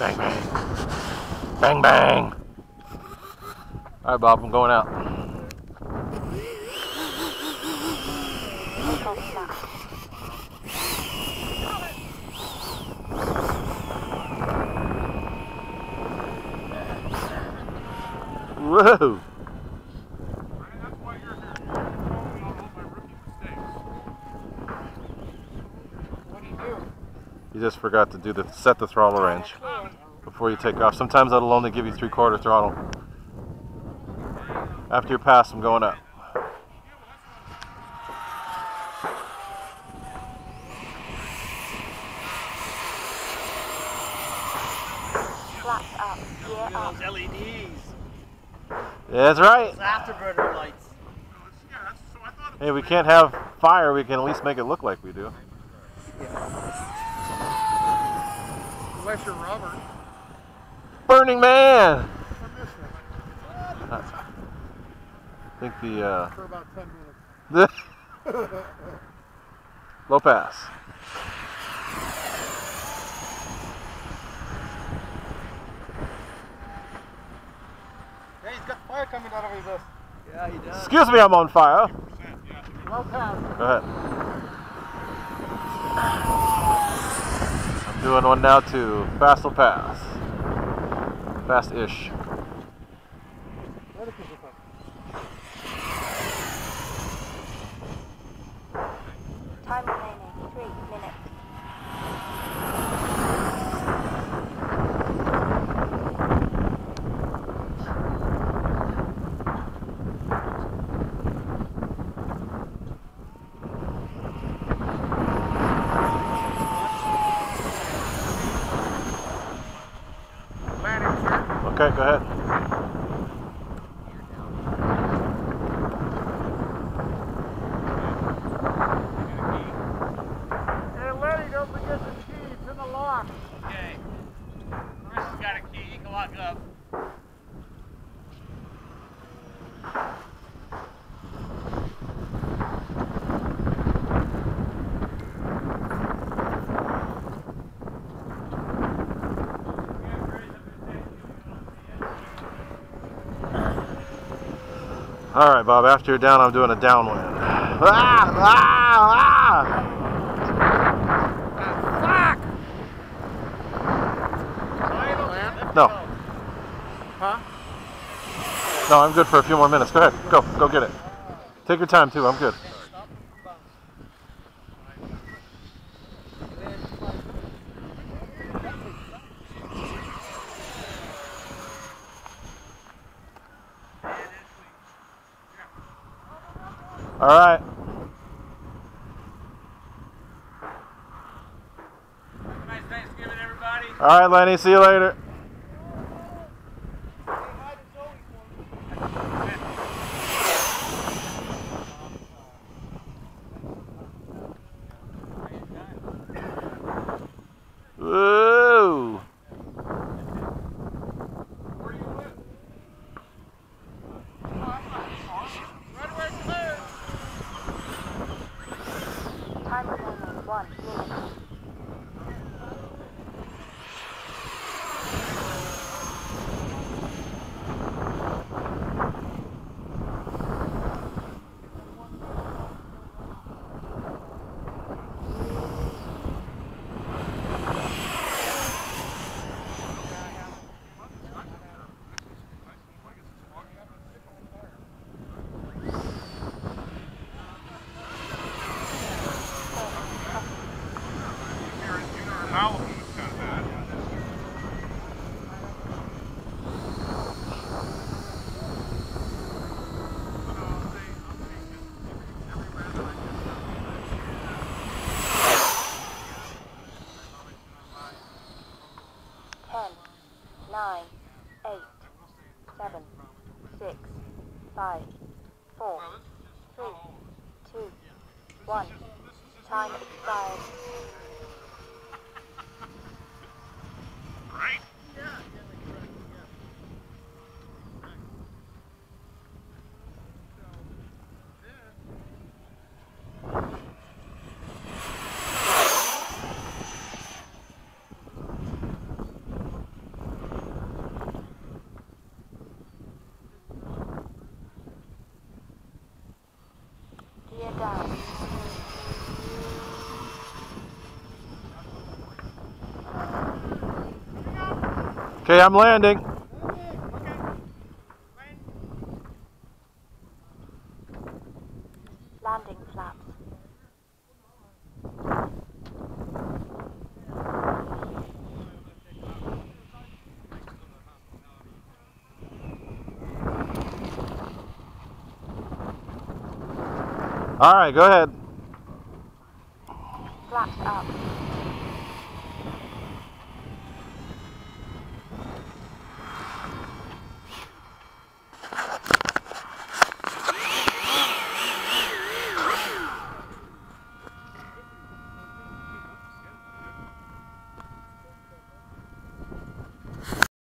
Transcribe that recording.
Bang, bang. Bang, bang. All right, Bob, I'm going out. Whoa. You just forgot to set the throttle range before you take off. Sometimes that'll only give you 3/4 throttle. After you're past, I'm going up. Flaps up, gear up. Those LEDs. Yeah, that's right. Those afterburner lights. Hey, we can't have fire. We can at least make it look like we do. Unless you're Robert. Burning Man! I think the For about 10 minutes. low pass. Hey, he's got fire coming out of his ass. Yeah, he does. Excuse me, I'm on fire. Low pass. Go ahead. I'm doing one now too. Fast will pass. Fast-ish. Time remaining, 3 minutes. Okay, go ahead. Hey, Lenny, don't forget the key. It's in the lock. Okay. Chris has got a key. He can lock up. All right, Bob, after you're down, I'm doing a downwind. Ah! Ah! Ah! No. Huh? No, I'm good for a few more minutes. Go ahead. Go get it. Take your time, too. I'm good. All right. Have a nice Thanksgiving, everybody. All right, Lenny. See you later. Whoa. Time remaining, 1 minute. Ten, 9, 8, 7, 6, 5, 4, 3, 2, 1. Time expired. Right? Okay, I'm landing. Landing flaps. All right, go ahead.